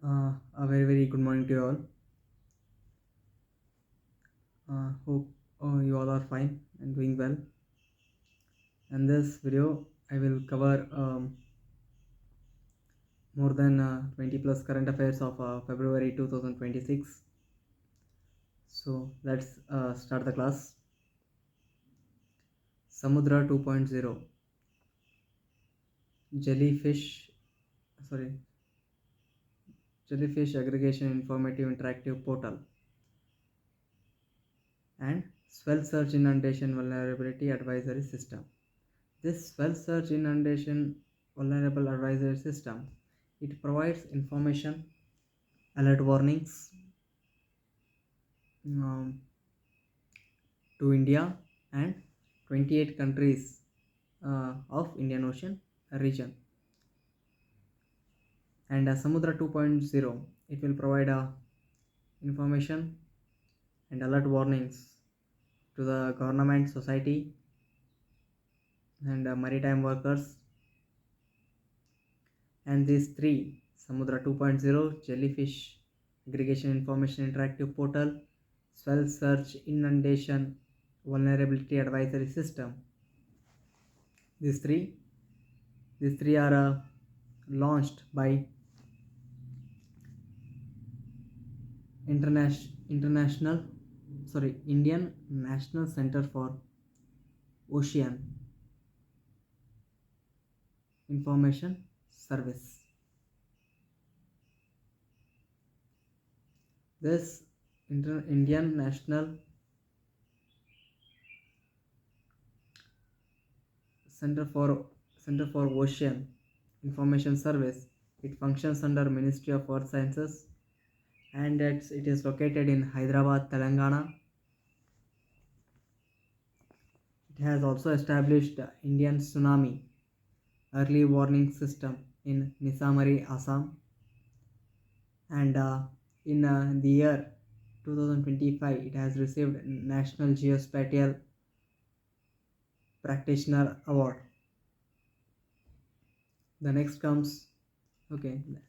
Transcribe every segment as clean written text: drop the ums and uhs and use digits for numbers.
A very good morning to you all. Hope you all are fine and doing well. In this video, I will cover more than 20 plus current affairs of February 2026. So let's start the class. Samudra 2.0 Jellyfish Aggregation Informative Interactive Portal and Swell Surge Inundation Vulnerability Advisory System. This Swell Surge Inundation Vulnerable Advisory System, it provides information, alert warnings um, to India and 28 countries of Indian Ocean region. And Samudra 2.0, it will provide information and alert warnings to the government, society, and maritime workers. And these three, Samudra 2.0, Jellyfish Aggregation Information Interactive Portal, Swell Surge Inundation Vulnerability Advisory System. These three are launched by Indian National Center for Ocean Information Service. This Indian National Center for Ocean Information Service, it functions under Ministry of Earth Sciences, and it is located in Hyderabad, Telangana. It has also established Indian Tsunami Early Warning System in Misamari, Assam, and in the year 2025 it has received National Geospatial Practitioner Award. The next comes Indian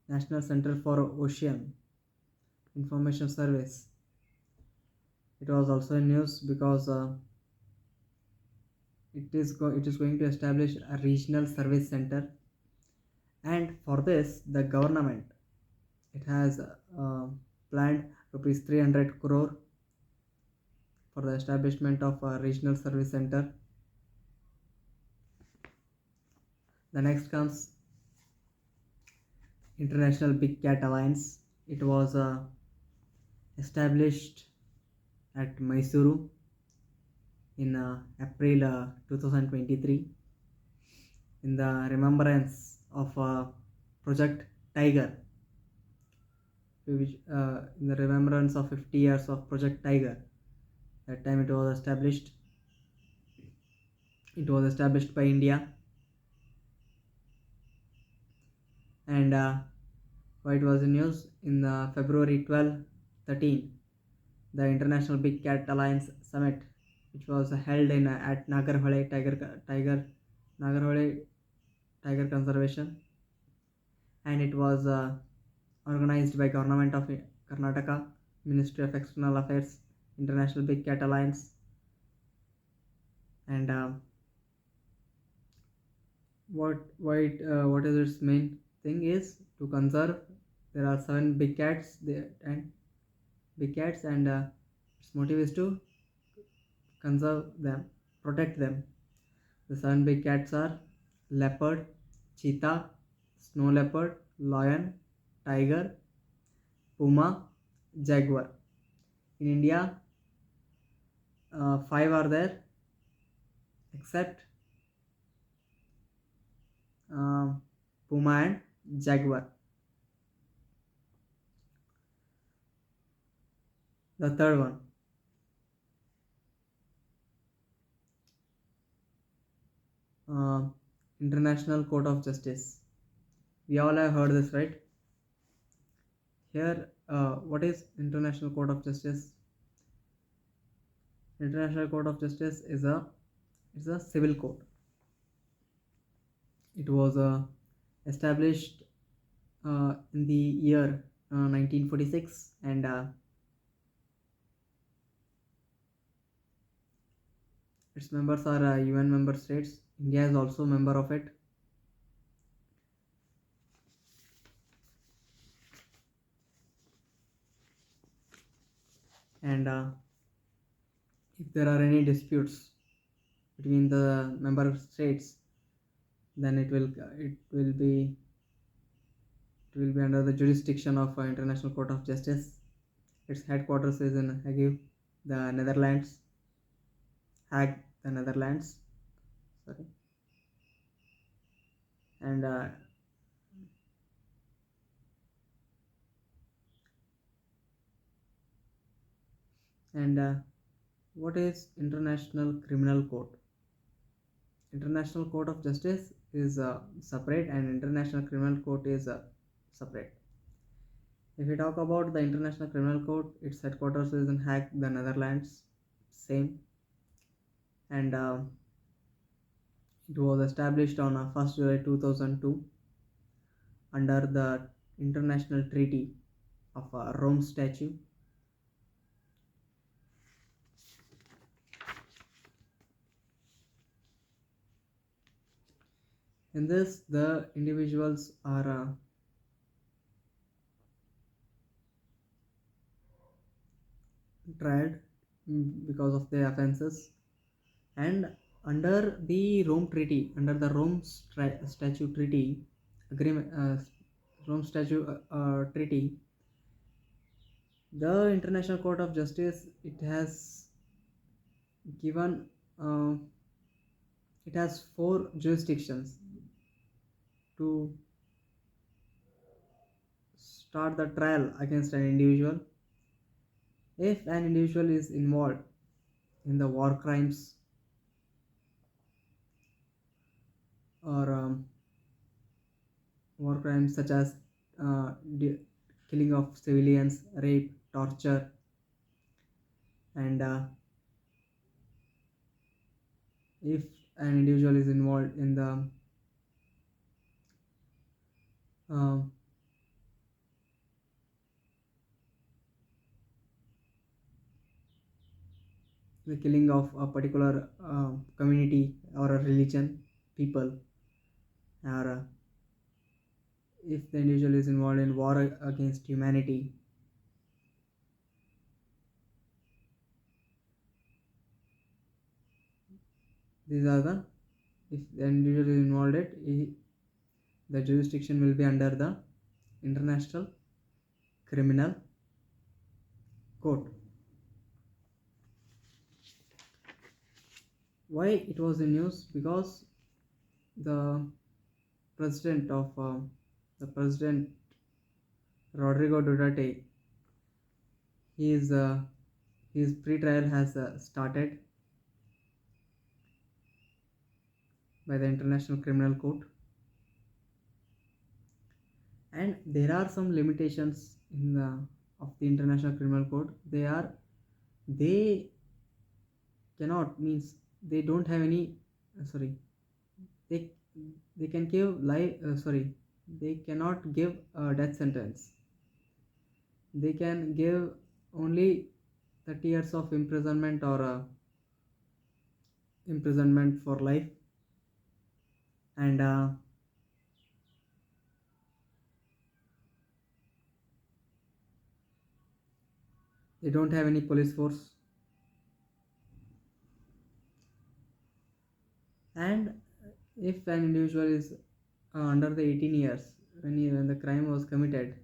National Center for Ocean Information Service. It was also in news because it is going to establish a regional service center, and for this the government, it has planned rupees 300 crore for the establishment of a regional service center. The next comes International Big Cat Alliance. It was established at Mysuru in April 2023 in the remembrance of Project Tiger, which in the remembrance of 50 years of Project Tiger. That time it was established. It was established by India, and why it was in news in February 12-13, the International Big Cat Alliance Summit, which was held in at Nagarhole Tiger Conservation, and it was organized by Government of Karnataka, Ministry of External Affairs, International Big Cat Alliance. And what is its main thing is to conserve. There are 7 big cats there, and its motive is to conserve them, protect them. The 7 big cats are leopard, cheetah, snow leopard, lion, tiger, puma, jaguar. In India, 5 are there, except puma and jaguar. The third one, International Court of Justice. We all have heard this, right? Here, what is International Court of Justice? International Court of Justice is a civil court. It was established in the year 1946, and its members are UN member states. India is also a member of it. And if there are any disputes between the member states, then it will be under the jurisdiction of International Court of Justice. Its headquarters is in Hague, the Netherlands. Hague, the Netherlands. Sorry. And and what is International Criminal Court? International Court of Justice is separate, and International Criminal Court is separate. If we talk about the International Criminal Court, its headquarters is in Hague, the Netherlands. Same. And it was established on 1st July 2002 under the International Treaty of Rome Statute. In this, the individuals are tried because of their offenses, and under the Rome Treaty, under the Statute Treaty agreement, Rome Statute Treaty, the International Court of Justice, given uh, it has 4 jurisdictions to start the trial against an individual if an individual is involved in the war crimes or war crimes such as uh, killing of civilians, rape, torture, and if an individual is involved in uh, the killing of a particular community or a religion, people, or if the individual is involved in war against humanity. These are the, if the individual is involved the jurisdiction will be under the International Criminal Court. Why it was in news? Because the president of the president Rodrigo Duterte, his pre-trial has started by the International Criminal Court, and there are some limitations in the of the International Criminal Court. They cannot, means they don't have any sorry, they they can give life sorry, they cannot give a death sentence. They can give only 30 years of imprisonment or imprisonment for life, and they don't have any police force. And if an individual is under the 18 years when the crime was committed,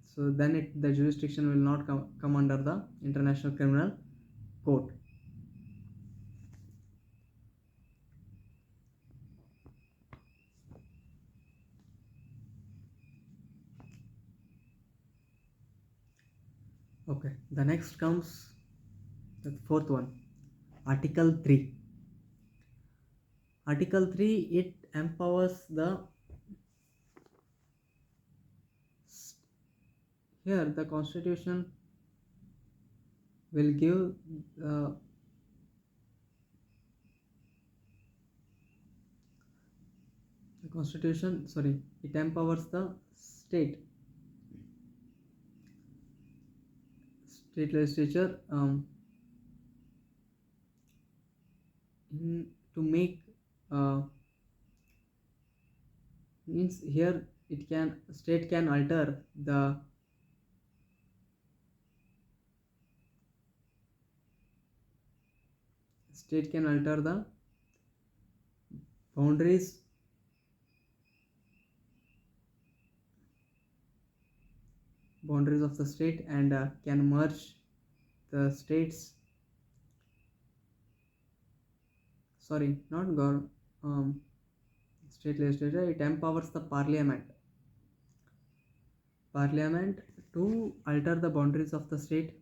so then the jurisdiction will not come under the International Criminal Court. Okay, the next comes the fourth one, Article 3. Article 3, it empowers here the Constitution will give constitution, sorry, it empowers the state legislature to make uh, means here it can state can alter the state can alter the boundaries of the state and can merge the states, sorry, not um, state legislature, it empowers the parliament to alter the boundaries of the state,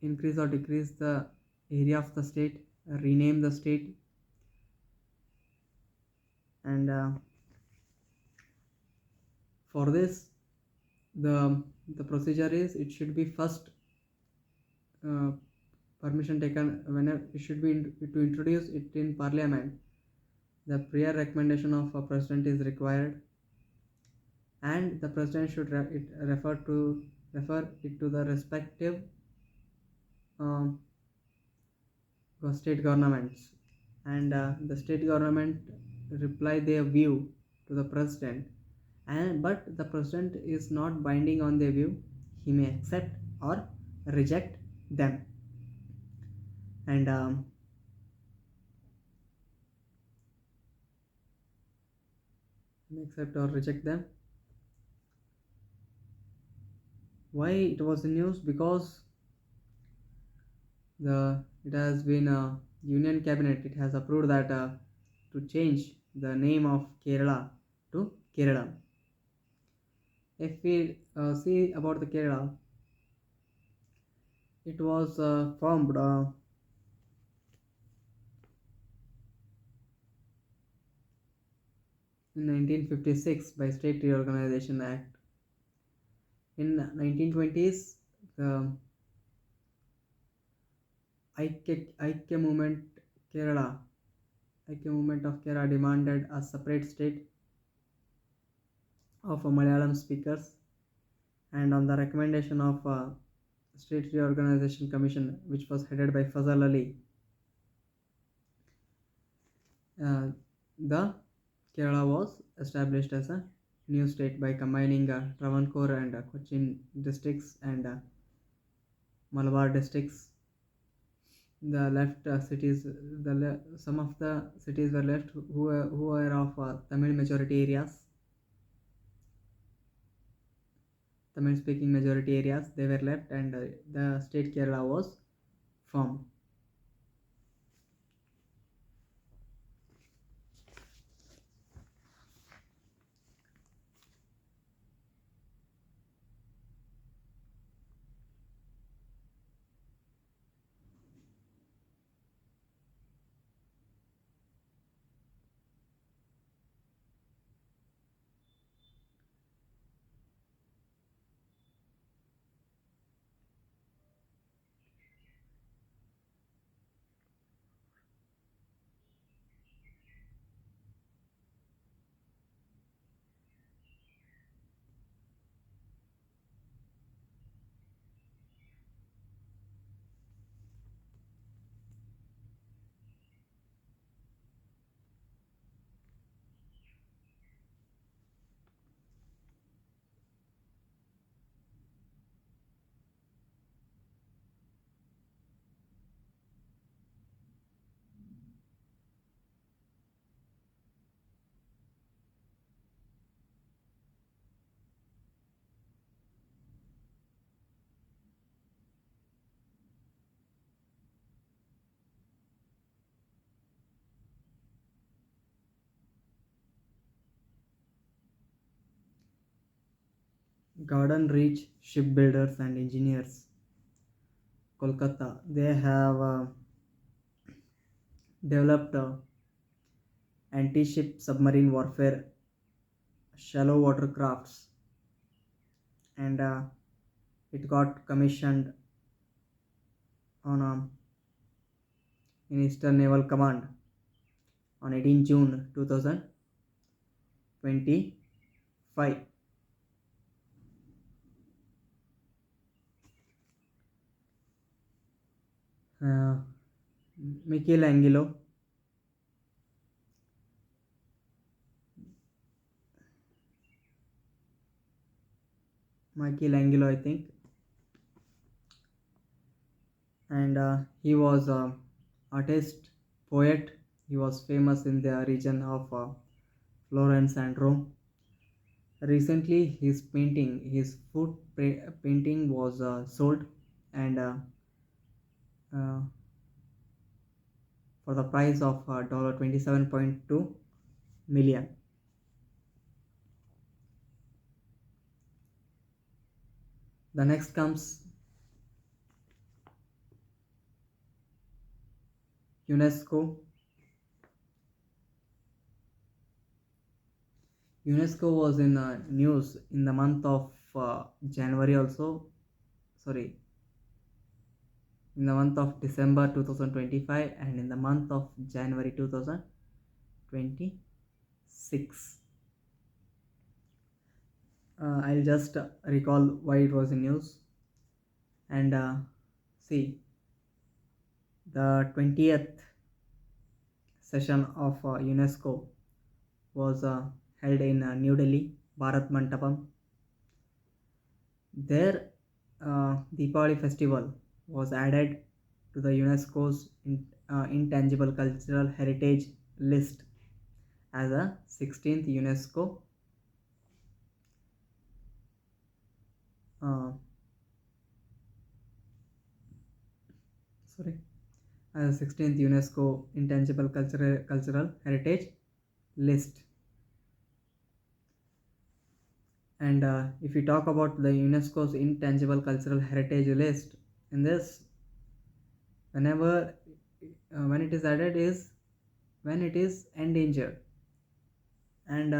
increase or decrease the area of the state, rename the state, and for this the procedure is it should be first uh, permission taken whenever it should be to introduce it in parliament. The prior recommendation of a president is required, and the president should refer it to the respective um, state governments, and the state government reply their view to the president, and but the president is not binding on their view. He may accept or reject them, and accept or reject them. Why it was in news? Because it has been a union cabinet, it has approved that to change the name of Kerala to Kerala. If we see about the Kerala, it was formed in 1956 by State Reorganization Act. In 1920s, the Aikya movement Kerala, Aikya movement of Kerala demanded a separate state of Malayalam speakers, and on the recommendation of State Reorganization Commission, which was headed by Fazal Ali, the Kerala was established as a new state by combining Travancore and Cochin districts and Malabar districts. The left cities, some of the cities were left who were of Tamil majority areas, Tamil speaking majority areas. They were left, and the state Kerala was formed. Garden Reach Shipbuilders and Engineers, Kolkata. They have developed anti-ship submarine warfare shallow water crafts, and it got commissioned on in Eastern Naval Command on 18 June 2000. 2025. Uh, Michelangelo, Michelangelo, I think, and he was a artist, poet. He was famous in the region of Florence and Rome. Recently, his painting was sold, and uh, for the price of dollar 27.2 million. The next comes UNESCO. UNESCO was in news in the month of January also. Sorry, in the month of December 2025 and in the month of January 2026. I'll just recall why it was in news. And see, the 20th session of UNESCO was held in New Delhi, Bharat Mandapam. There, Deepavali festival was added to the UNESCO's intangible cultural heritage list as a 16th UNESCO uh, sorry as a 16th UNESCO intangible cultural heritage list. And if we talk about the UNESCO's intangible cultural heritage list, in this, whenever when it is added is when it is endangered, and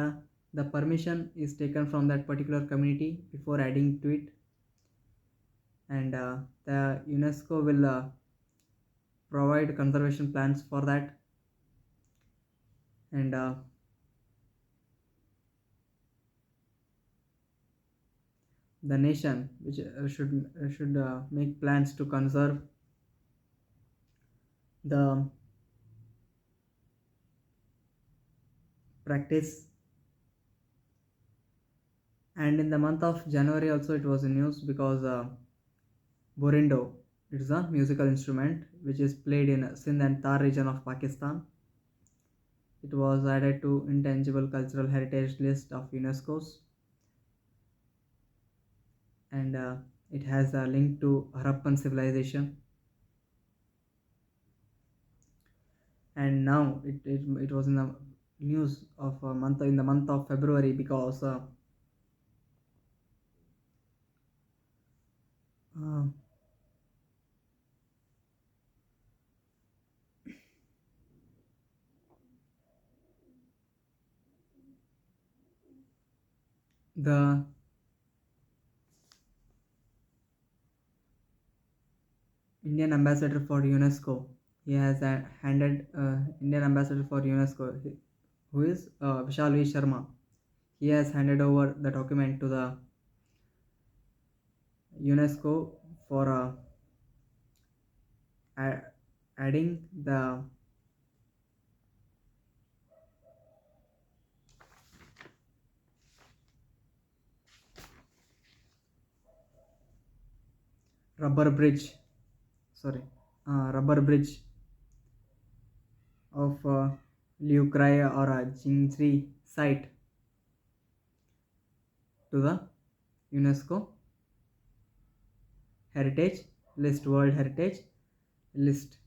the permission is taken from that particular community before adding to it, and the UNESCO will provide conservation plans for that, and the nation which should make plans to conserve the practice. And in the month of January also it was in news because Borindo, it is a musical instrument which is played in Sindh and Tar region of Pakistan. It was added to intangible cultural heritage list of UNESCO's, and it has a link to Harappan civilization. And now it was in the news of a month in the month of February because uh, the Indian ambassador for UNESCO, he has handed Indian ambassador for UNESCO, who is Vishal V. Sharma. He has handed over the document to the UNESCO for adding the rubber bridge, sorry, rubber bridge of Liu Cry or Jingzri site to the UNESCO heritage list, World Heritage list.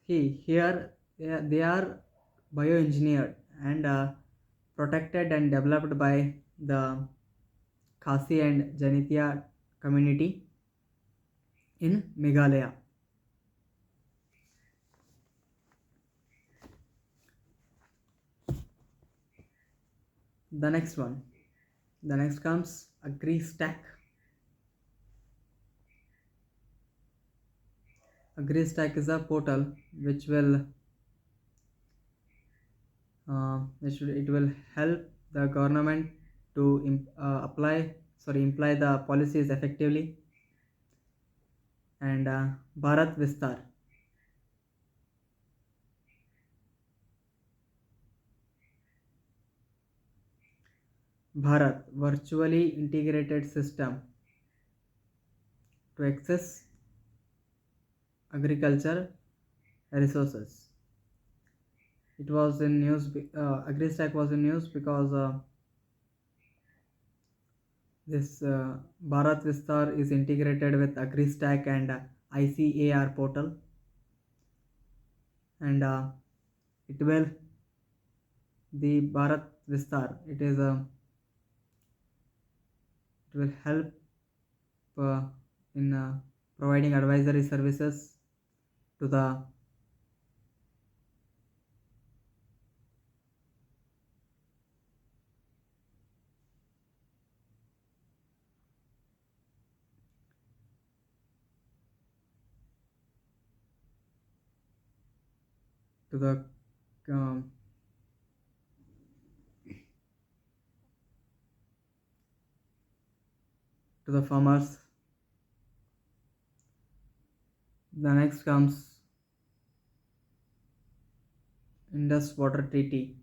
Here they are bioengineered and protected and developed by the Khasi and Janitia community in Meghalaya. The next one, the next comes AgriStack. AgriStack is a portal which will it will help the government to imply the policies effectively. And Bharat Vistar. Bharat virtually integrated system to access agriculture resources. It was in news. AgriStack was in news because this Bharat Vistar is integrated with AgriStack and ICAR portal, and it will the Bharat Vistar. It will help in providing advisory services to the um, to the farmers. The next comes Indus Water Treaty.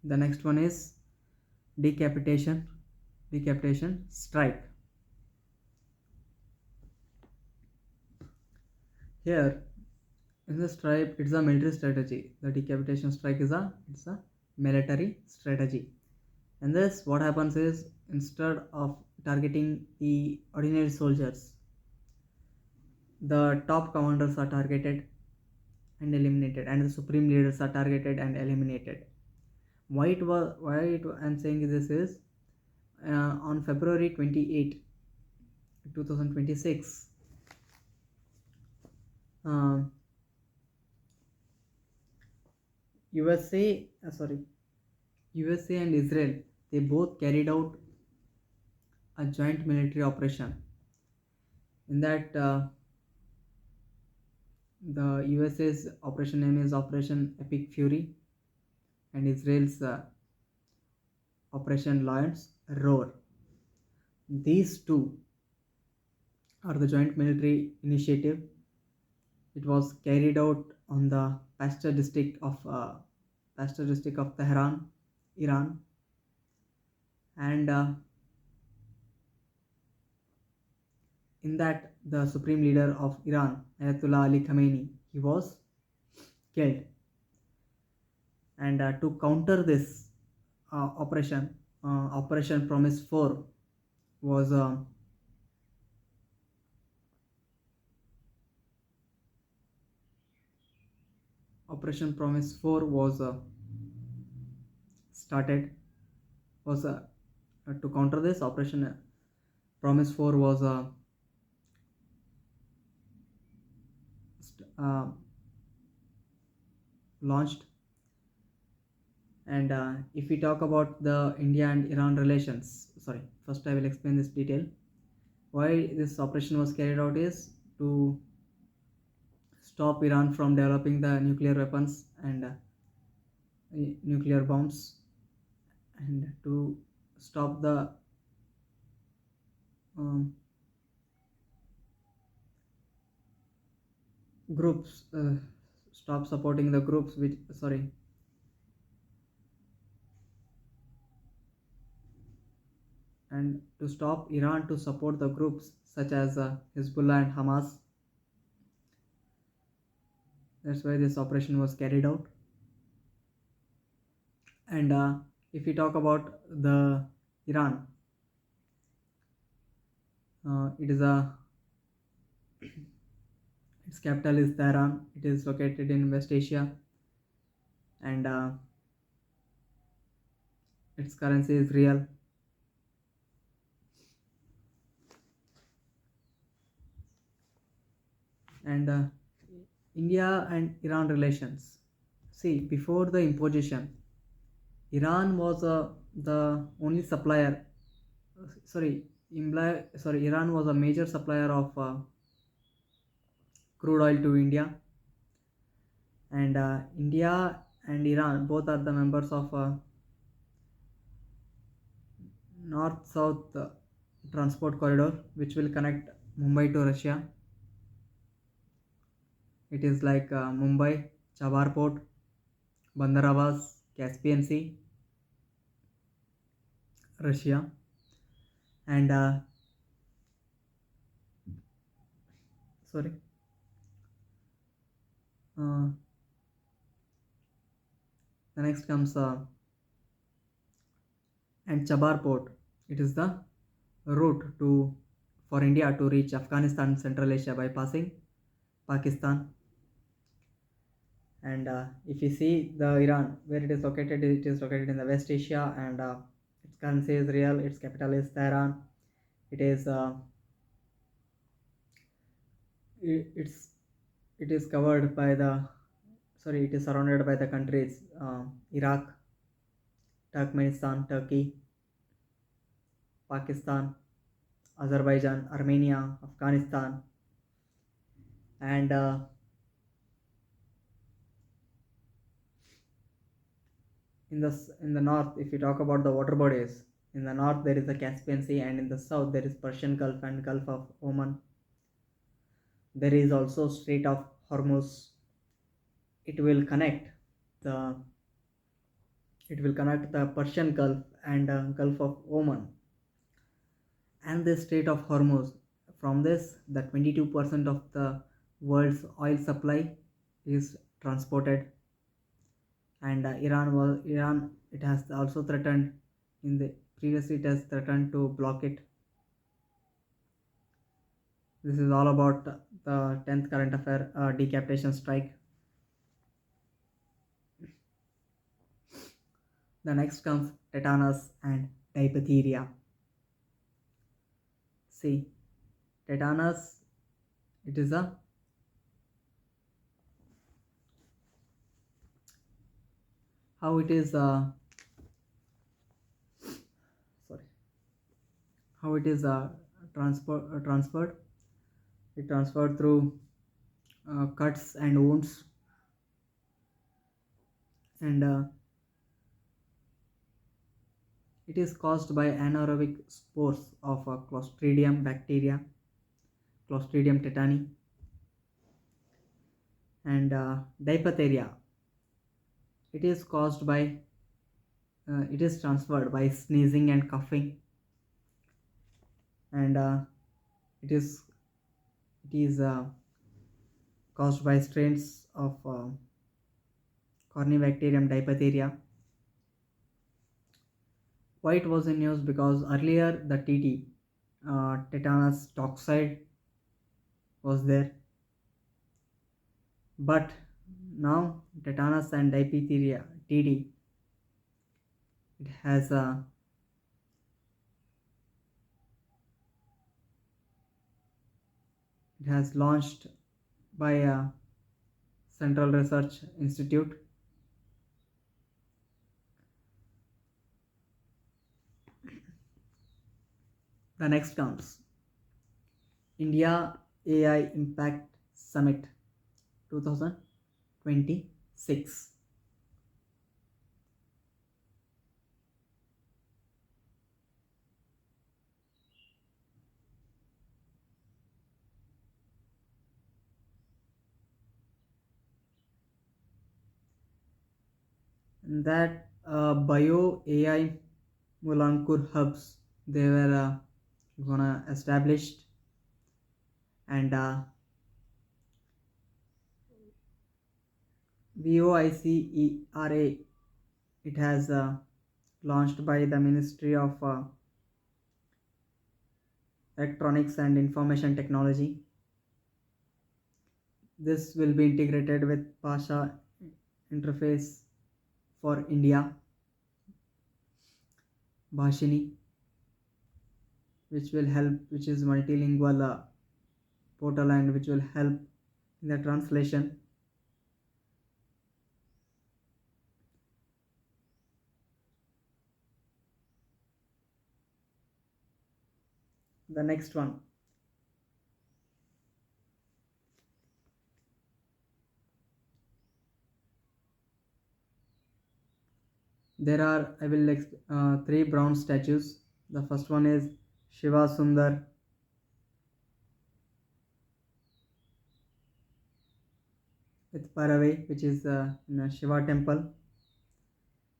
The next one is decapitation strike. Here in the strike, it's a military strategy. The decapitation strike is a military strategy. And this, what happens is, instead of targeting the ordinary soldiers, the top commanders are targeted and eliminated, and the supreme leaders are targeted and eliminated. I'm saying this is on February 28, 2026. USA, USA and Israel, they both carried out a joint military operation. In that, the USA's operation name is Operation Epic Fury, and Israel's Operation Lion's Roar. These two are the joint military initiative. It was carried out on the Pasteur district of Tehran, Iran, and in that the supreme leader of Iran, Ayatollah Ali Khamenei, he was killed. And to counter this Operation Promise 4 was Operation Promise 4 was started. Was To counter this, Operation Promise 4 was launched. And if we talk about the India and Iran relations, first I will explain this detail. Why this operation was carried out is to stop Iran from developing the nuclear weapons and nuclear bombs, and to stop the groups, stop supporting the groups and to stop Iran to support the groups such as Hezbollah and Hamas. That's why this operation was carried out. And if we talk about the Iran, it is its capital is Tehran. It is located in West Asia, and its currency is real. And India and Iran relations. See, before the imposition, Iran was the only supplier. Iran was a major supplier of crude oil to India, and India and Iran both are the members of North-South transport corridor, which will connect Mumbai to Russia. It is like Mumbai, Chabar Port, Bandar Abbas, Caspian Sea, Russia, and sorry, uh, the next comes and Chabar Port. It is the route to for India to reach Afghanistan, Central Asia by passing Pakistan. And if you see the Iran, where it is located in the West Asia, and its currency is real. Its capital is Tehran. It is it's it is covered by the sorry. It is surrounded by the countries Iraq, Turkmenistan, Turkey, Pakistan, Azerbaijan, Armenia, Afghanistan, and in the north, if you talk about the water bodies, in the north there is the Caspian Sea, and in the south there is Persian Gulf and Gulf of Oman. There is also Strait of Hormuz. It will connect the Persian Gulf and Gulf of Oman and the Strait of Hormuz. From this, the 22% of the world's oil supply is transported, and Iran. It has also threatened in the previously it has threatened to block it. This is all about the 10th current affair, decapitation strike. The next comes tetanus and diphtheria. See, tetanus, it is a how it is sorry how it is transferred. It transferred through cuts and wounds, and it is caused by anaerobic spores of Clostridium bacteria, Clostridium tetani, and diphtheria. It is caused by it is transferred by sneezing and coughing, and it is caused by strains of Corynebacterium diphtheria. Why it was in news? Because earlier the TT, tetanus toxide, was there, but now tetanus and diphtheria TD, it has launched by a Central Research Institute. The next comes India AI Impact Summit 2026. That bio AI Mulankur hubs, they were gonna established, and VOICERA, it has launched by the Ministry of Electronics and Information Technology. This will be integrated with Pasha interface for India, Bhashini, which is multilingual portal, and which will help in the translation. The next one, there are, I will three bronze statues. The first one is Shiva Sundar with Paravai, which is in a Shiva temple.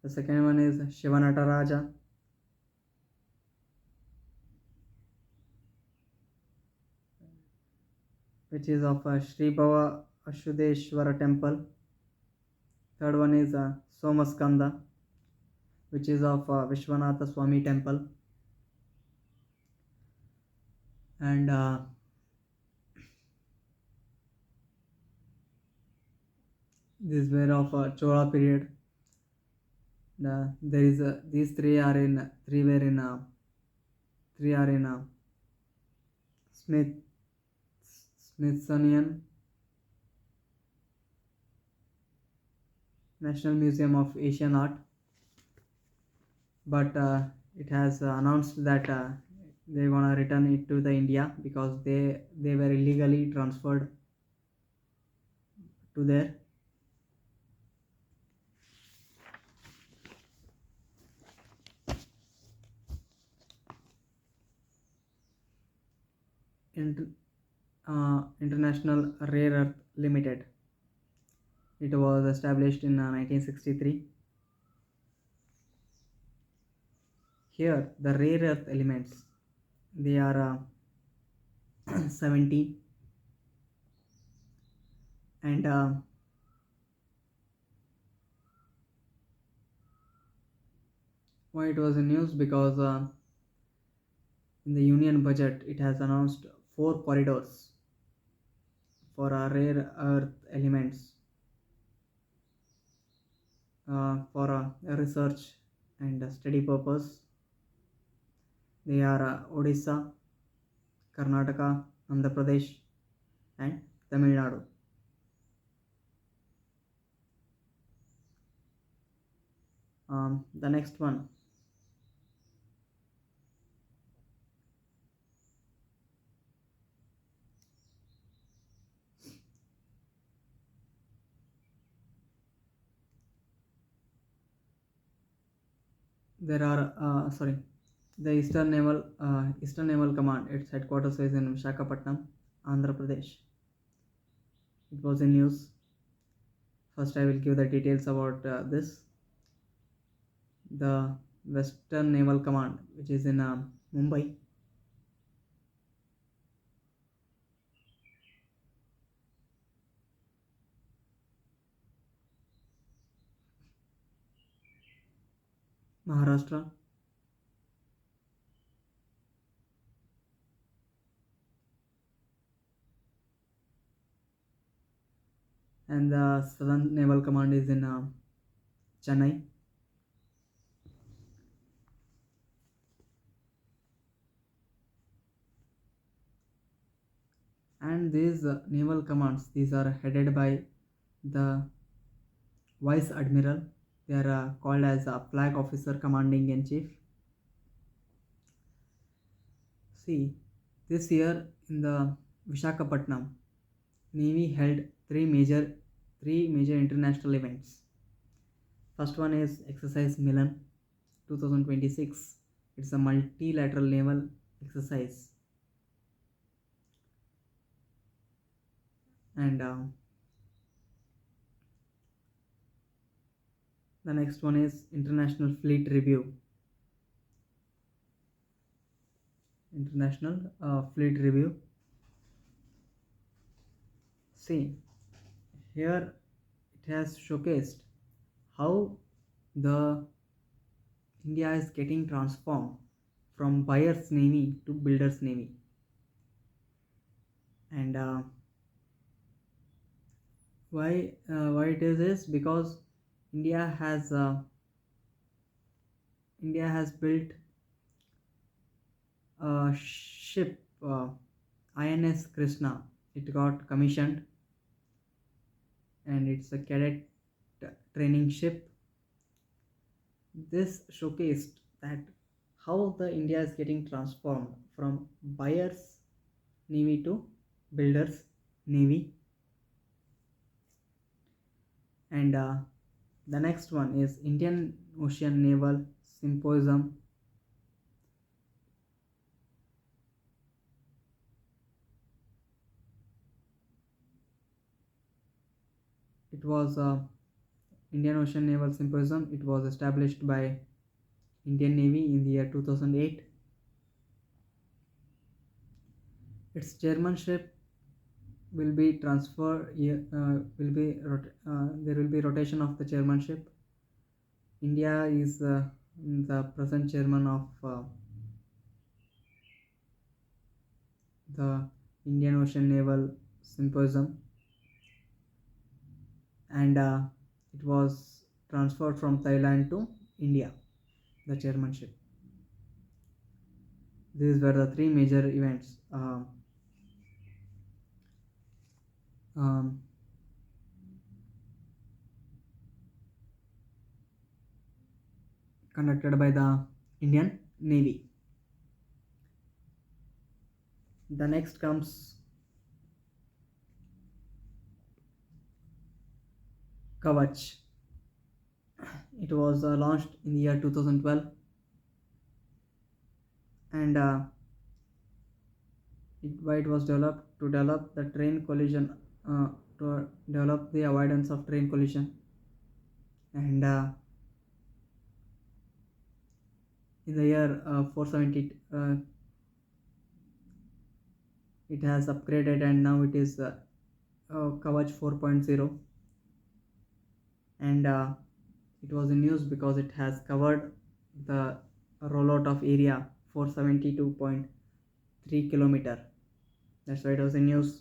The second one is Shiva Nataraja, which is of Sri Bhava Ashudeshwara temple. Third one is Somaskanda, which is of Vishwanatha Swami temple. And these were of Chola period. There is these three are in Smith Smithsonian National Museum of Asian Art, but it has announced that they gonna return it to the India because they were illegally transferred to there. International Rare Earth Limited. It was established in 1963. Here, the rare earth elements, they are 70, and why it was in news because in the union budget it has announced 4 corridors for rare earth elements for research and study purpose. They are Odisha, Karnataka, Andhra Pradesh, and Tamil Nadu. The next one, there are the Eastern Naval Command. Its headquarters is in Visakhapatnam, Andhra Pradesh. It was in news. First, I will give the details about this. The Western Naval Command, which is in Mumbai. Maharashtra. And the Southern Naval Command is in Chennai. And these naval commands, these are headed by the Vice Admiral. They are called as a Flag Officer Commanding in Chief. See, this year in the Visakhapatnam, Navy held three major international events. First one is Exercise Milan 2026. It's a multilateral naval exercise. And the next one is International Fleet Review. International Fleet Review. See, here it has showcased how the India is getting transformed from buyer's navy to builder's navy. And why it is because India has built a ship, INS Krishna. It got commissioned, and it's a cadet training ship. This showcased that how the India is getting transformed from buyers navy to builders navy. And the next one is Indian Ocean Naval Symposium. It was Indian Ocean Naval Symposium. It was established by Indian Navy in the year 2008. Its chairmanship will be transferred. There will be rotation of the chairmanship. India is the present chairman of the Indian Ocean Naval Symposium, and it was transferred from Thailand to India, the chairmanship. These were the three major events um, conducted by the Indian Navy. The next comes Kavach. It was launched in the year 2012, and why it was developed to develop the train collision, to develop the avoidance of train collision. And in the year 470, it has upgraded, and now it is Kavach 4.0. And it was in news because it has covered the rollout of area 472.3 kilometer. That's why it was in news.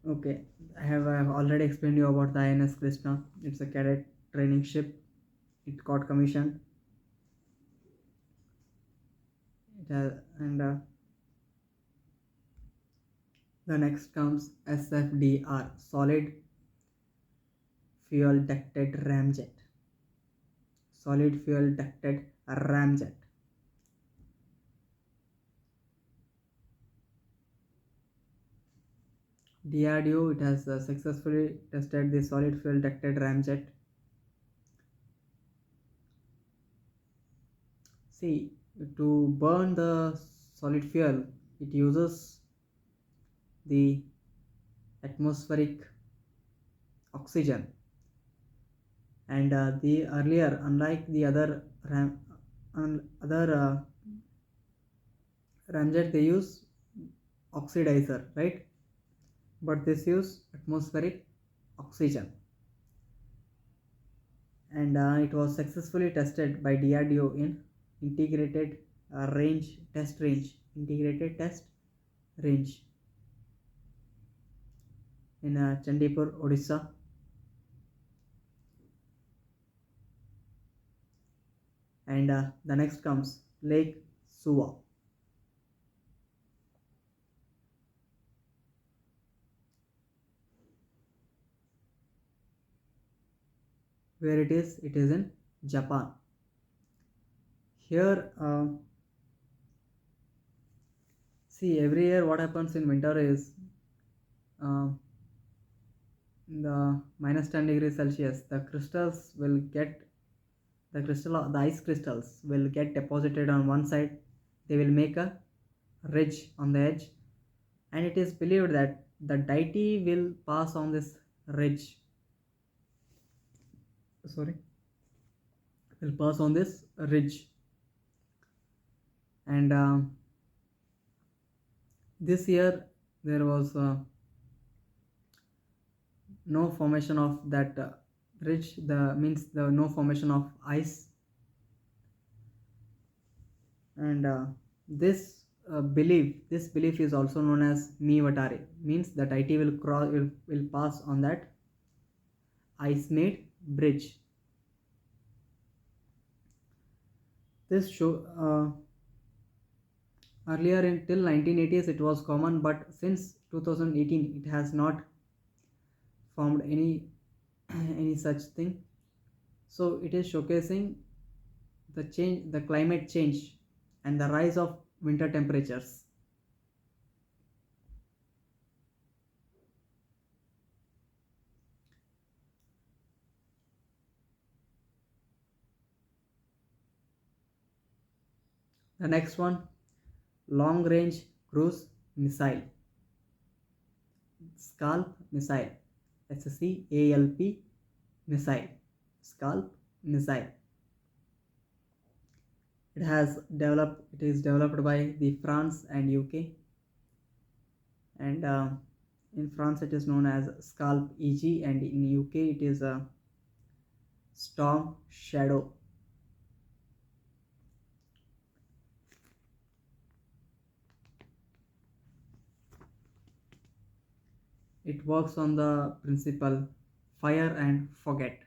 Okay, I have already explained you about the INS Krishna. It's a cadet training ship. It got commissioned. It has, and the next comes SFDR, Solid Fuel Ducted Ramjet. Solid Fuel Ducted Ramjet. DRDO, it has successfully tested the solid fuel ducted ramjet. See, to burn the solid fuel, it uses the atmospheric oxygen, and the earlier, unlike the other ramjet, they use oxidizer, right? But this use atmospheric oxygen, and it was successfully tested by DRDO in integrated integrated test range in Chandipur, Odisha. And the next comes Lake Suwa. Where it is in Japan. Here, see, every year what happens in winter is the minus 10 degrees Celsius, the crystals will get the ice crystals will get deposited on one side. They will make a ridge on the edge, and it is believed that the deity will pass on this ridge. Will pass on this ridge, and this year there was no formation of that ridge. The means the no formation of ice, and this belief is also known as Mivatare. Means that IT will pass on that ice made bridge. This show earlier until 1980s it was common, but since 2018 it has not formed any any such thing. So it is showcasing the climate change, and the rise of winter temperatures. The next one, long range cruise missile, Scalp missile, SCALP missile, Scalp missile. It is developed by the France and UK, and in France it is known as Scalp EG, and in UK it is a Storm Shadow. It works on the principle fire and forget.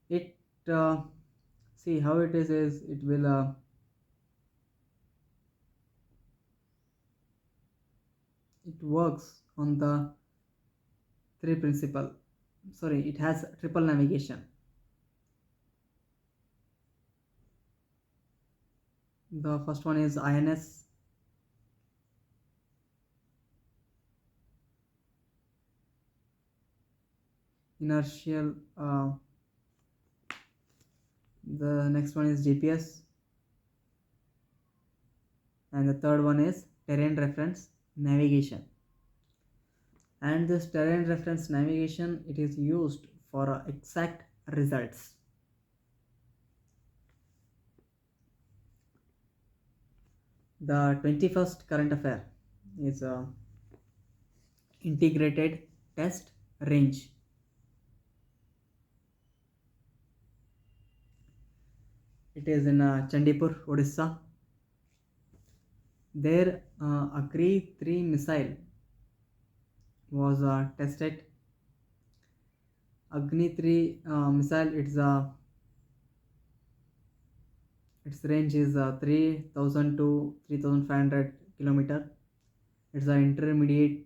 It see how it is it will it works on the three principle. Sorry, it has triple navigation. The first one is INS, inertial. The next one is GPS, and the third one is terrain reference navigation. And this terrain reference navigation, it is used for exact results. The 21st current affair is integrated test range. It is in Chandipur, Odisha. There, Agri 3 missile was tested. Agni 3 missile, its range is 3000 to 3500 kilometer. It's an intermediate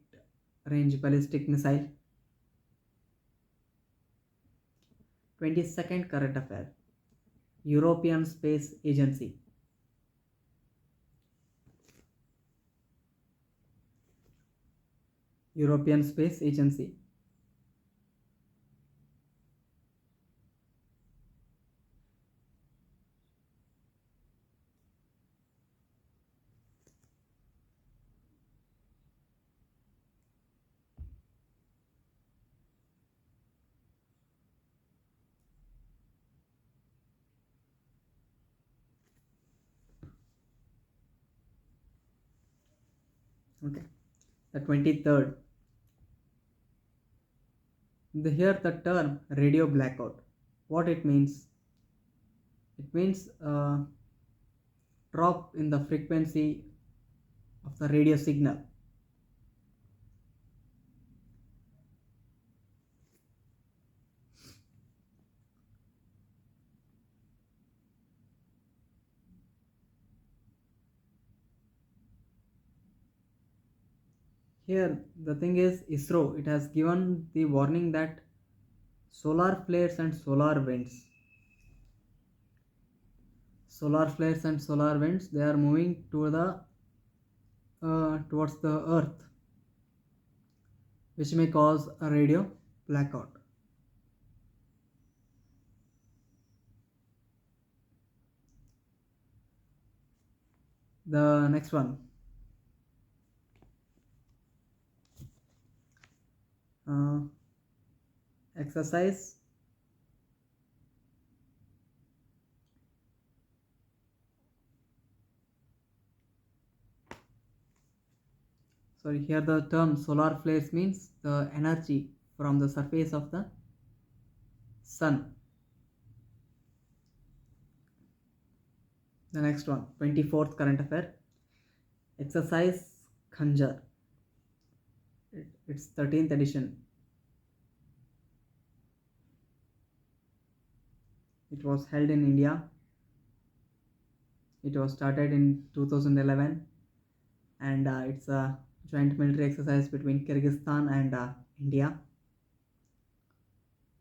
range ballistic missile. 22nd current affair, European Space Agency. European Space Agency. Okay. The 23rd. Here the term radio blackout. What it means? It means drop in the frequency of the radio signal. Here the thing is, ISRO, it has given the warning that solar flares and solar winds, they are moving to the towards the earth, which may cause a radio blackout. The next one, exercise sorry here the term solar flares means the energy from the surface of the sun. The next one, 24th current affair, exercise Khanjar. It's 13th edition. It was held in India. It was started in 2011, and it's a joint military exercise between Kyrgyzstan and India.